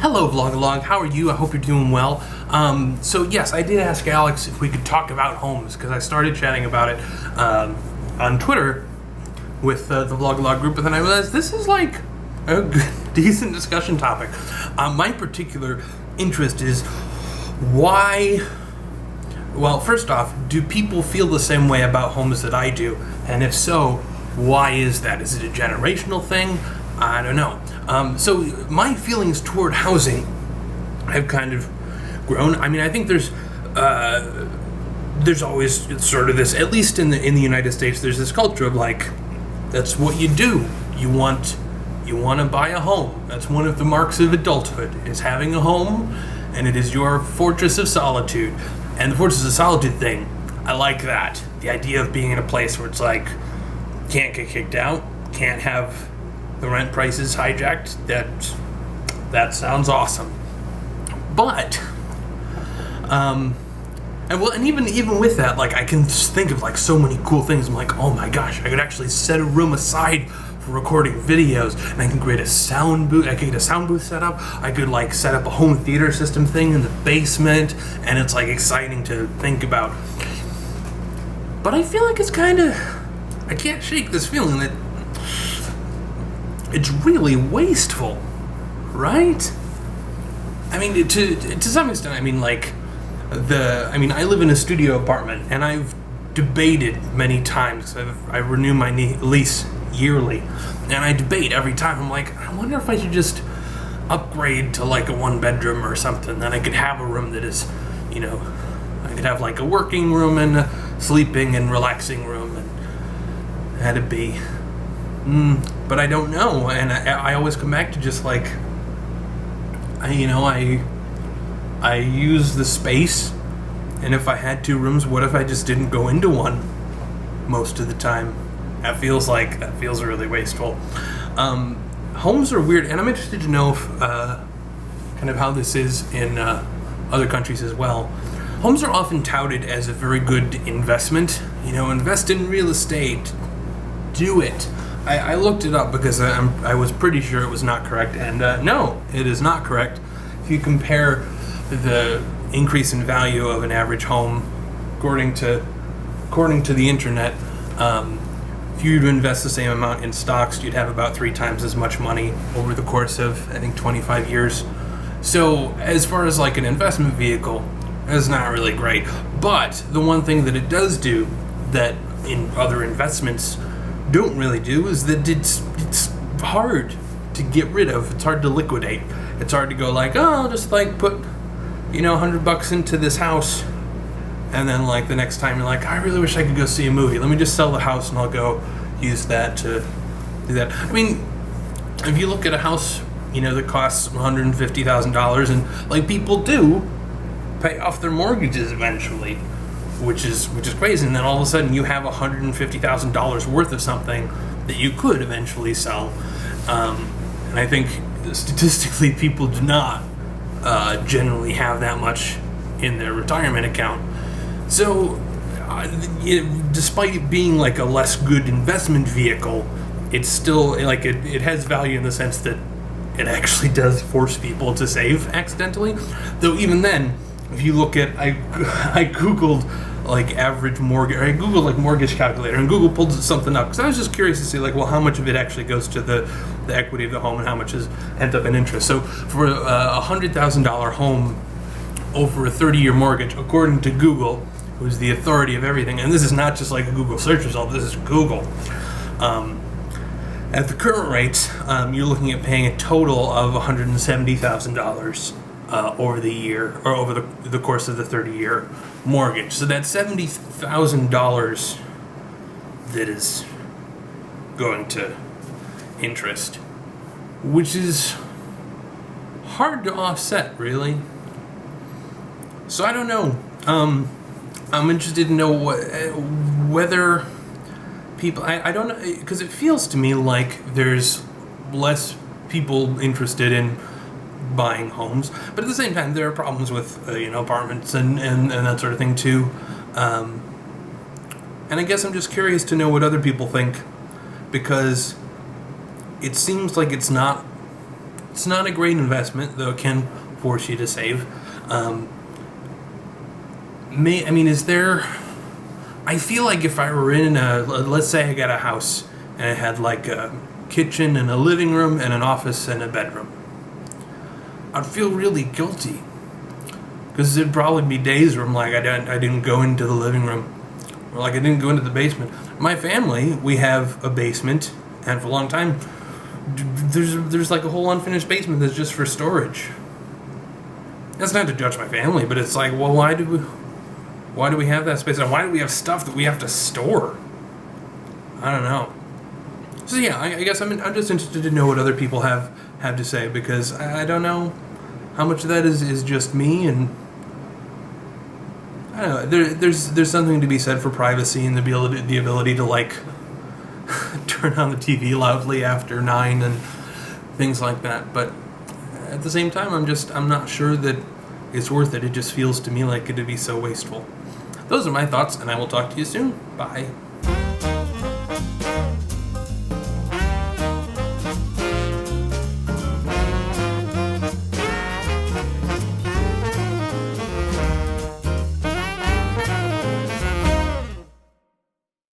Hello, Vlogalogue. How are you? I hope you're doing well. So yes, I did ask Alex if we could talk about homes because I started chatting about it on Twitter with the Vlogalogue group, and then I realized this is like a good, decent discussion topic. My particular interest is why. Well, first off, do people feel the same way about homes that I do? And if so, why is that? Is it a generational thing? I don't know. So my feelings toward housing have kind of grown. I mean, I think there's always sort of this, at least in the United States, there's this culture of like, that's what you do. You want to buy a home. That's one of the marks of adulthood, is having a home, and it is your fortress of solitude. And the fortress of solitude thing, I like that. The idea of being in a place where it's like, can't get kicked out, can't have the rent prices hijacked. That sounds awesome. But and even with that, like, I can just think of like so many cool things. I'm like, oh my gosh, I could actually set a room aside for recording videos, and I can create a sound booth. I could get a sound booth set up. I could like set up a home theater system thing in the basement, and it's like exciting to think about. But I feel like it's kind of, I can't shake this feeling that it's really wasteful, right? I mean, to some extent, I mean, like, I live in a studio apartment, and I've debated many times. I renew my lease yearly, and I debate every time. I'm like, I wonder if I should just upgrade to like a one bedroom or something. Then I could have a room that is, I could have like a working room and a sleeping and relaxing room, and that'd be. But I don't know, and I always come back to just like, I use the space, and if I had two rooms, what if I just didn't go into one most of the time? That feels really wasteful. Homes are weird, and I'm interested to know if, kind of how this is in other countries as well. Homes are often touted as a very good investment. Invest in real estate, do it. I looked it up because I was pretty sure it was not correct, and no, it is not correct. If you compare the increase in value of an average home, according to the internet, if you were to invest the same amount in stocks, you'd have about 3 times as much money over the course of, I think, 25 years. So as far as like an investment vehicle, it's not really great. But the one thing that it does do that in other investments don't really do is that it's hard to get rid of. It's hard to liquidate. It's hard to go like, oh, I'll just like put $100 into this house, and then like the next time you're like, I really wish I could go see a movie. Let me just sell the house and I'll go use that to do that. I mean, if you look at a house that costs $150,000, and like people do pay off their mortgages eventually, which is crazy, and then all of a sudden you have $150,000 worth of something that you could eventually sell. And I think statistically people do not generally have that much in their retirement account. So despite it being like a less good investment vehicle, it's still like it has value in the sense that it actually does force people to save accidentally. Though even then, if you look at, I googled like average mortgage, or I googled like mortgage calculator, and Google pulled something up because I was just curious to see like, well, how much of it actually goes to the equity of the home and how much ends up in interest. So for a $100,000 home over a 30-year mortgage, according to Google, who's the authority of everything, and this is not just like a Google search result, this is Google. At the current rates, you're looking at paying a total of $170,000 over the year, or over the course of the 30-year mortgage. So that's $70,000 that is going to interest, which is hard to offset, really. So I don't know. I'm interested to know whether people, I don't know, because it feels to me like there's less people interested in buying homes, but at the same time there are problems with apartments and that sort of thing too, and I guess I'm just curious to know what other people think, because it seems like it's not It's not a great investment, though it can force you to save. Is there... I feel like if I were in let's say I got a house and it had like a kitchen and a living room and an office and a bedroom, I'd feel really guilty. Because there'd probably be days where I'm like, I didn't go into the living room, or like I didn't go into the basement. My family, we have a basement, and for a long time, there's like a whole unfinished basement that's just for storage. That's not to judge my family, but it's like, well, why do we have that space, and why do we have stuff that we have to store? I don't know. So yeah, I guess I'm just interested to know what other people have to say, because I don't know how much of that is just me, and I don't know. There's something to be said for privacy and the ability to like turn on the TV loudly after 9 and things like that. But at the same time, I'm not sure that it's worth it. It just feels to me like it'd be so wasteful. Those are my thoughts, and I will talk to you soon. Bye.